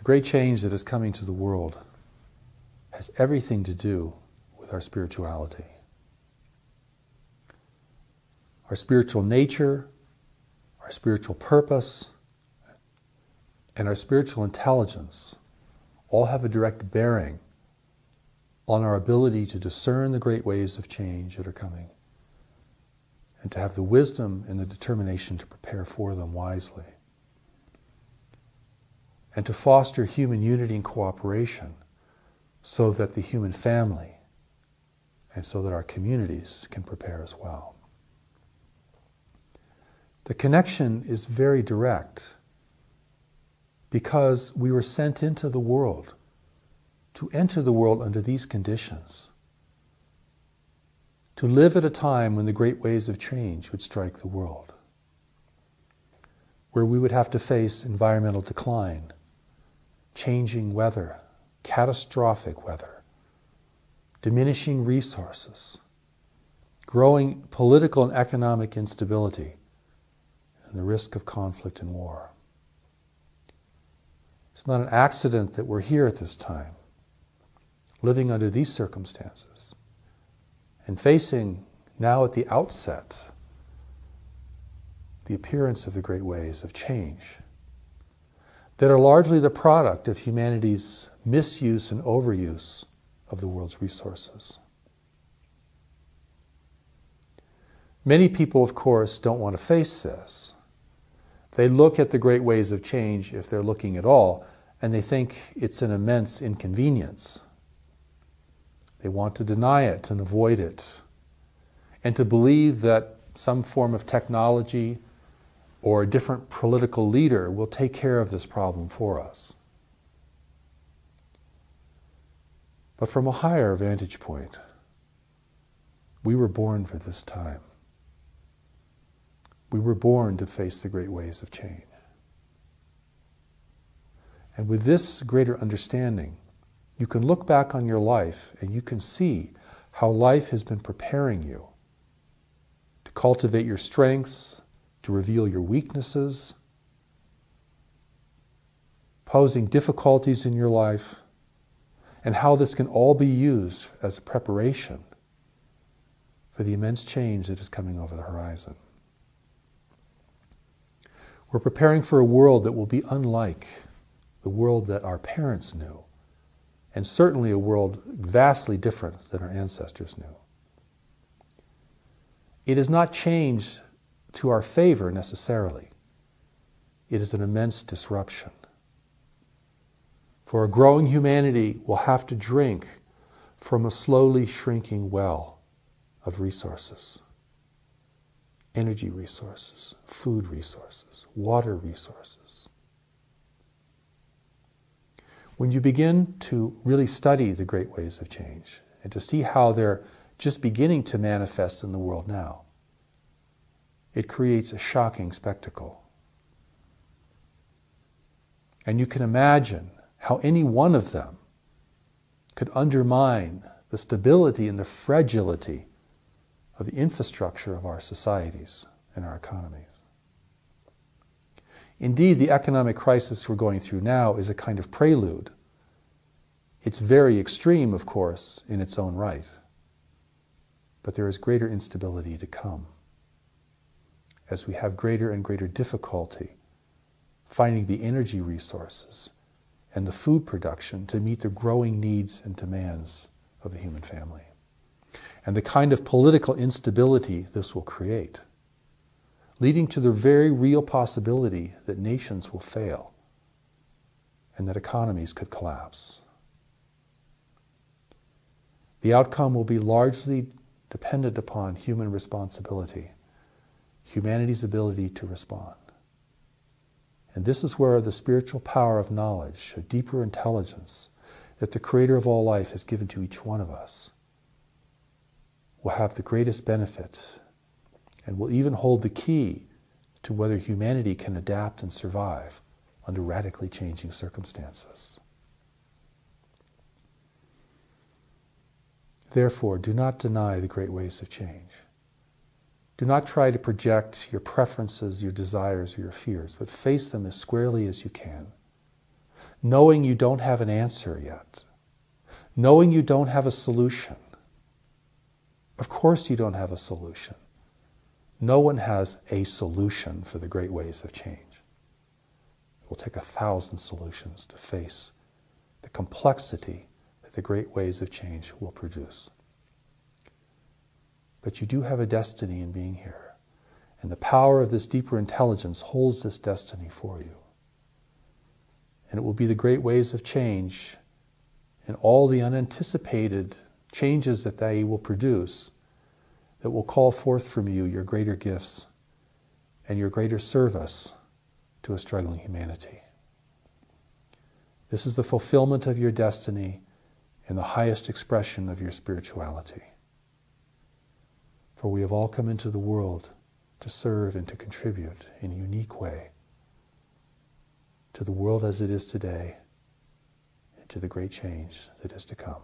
The great change that is coming to the world has everything to do with our spirituality. Our spiritual nature, our spiritual purpose, and our spiritual intelligence all have a direct bearing on our ability to discern the great waves of change that are coming, and to have the wisdom and the determination to prepare for them wisely, and to foster human unity and cooperation so that the human family and so that our communities can prepare as well. The connection is very direct because we were sent into the world to enter the world under these conditions, to live at a time when the great waves of change would strike the world, where we would have to face environmental decline, changing weather, catastrophic weather, diminishing resources, growing political and economic instability, and the risk of conflict and war. It's not an accident that we're here at this time, living under these circumstances, and facing now at the outset the appearance of the great waves of change that are largely the product of humanity's misuse and overuse of the world's resources. Many people, of course, don't want to face this. They look at the great waves of change, if they're looking at all, and they think it's an immense inconvenience. They want to deny it and avoid it, and to believe that some form of technology or a different political leader will take care of this problem for us. But from a higher vantage point, we were born for this time. We were born to face the great waves of change. And with this greater understanding, you can look back on your life and you can see how life has been preparing you to cultivate your strengths, to reveal your weaknesses, posing difficulties in your life, and how this can all be used as a preparation for the immense change that is coming over the horizon. We're preparing for a world that will be unlike the world that our parents knew, and certainly a world vastly different than our ancestors knew. It is not changed to our favor necessarily. It is an immense disruption. For a growing humanity will have to drink from a slowly shrinking well of resources. Energy resources, food resources, water resources. When you begin to really study the great waves of change and to see how they're just beginning to manifest in the world now, it creates a shocking spectacle. And you can imagine how any one of them could undermine the stability and the fragility of the infrastructure of our societies and our economies. Indeed, the economic crisis we're going through now is a kind of prelude. It's very extreme, of course, in its own right. But there is greater instability to come as we have greater and greater difficulty finding the energy resources and the food production to meet the growing needs and demands of the human family. And the kind of political instability this will create, leading to the very real possibility that nations will fail and that economies could collapse. The outcome will be largely dependent upon human responsibility, humanity's ability to respond. And this is where the spiritual power of knowledge, a deeper intelligence that the Creator of all life has given to each one of us, will have the greatest benefit and will even hold the key to whether humanity can adapt and survive under radically changing circumstances. Therefore, do not deny the great waves of change. Do not try to project your preferences, your desires, or your fears, but face them as squarely as you can. knowing you don't have an answer yet, knowing you don't have a solution. Of course you don't have a solution. No one has a solution for the great ways of change. It will take 1,000 solutions to face the complexity that the great ways of change will produce. But you do have a destiny in being here, and the power of this deeper intelligence holds this destiny for you. And it will be the great ways of change and all the unanticipated changes that they will produce that will call forth from you your greater gifts and your greater service to a struggling humanity. This is the fulfillment of your destiny and the highest expression of your spirituality. For we have all come into the world to serve and to contribute in a unique way to the world as it is today and to the great change that is to come.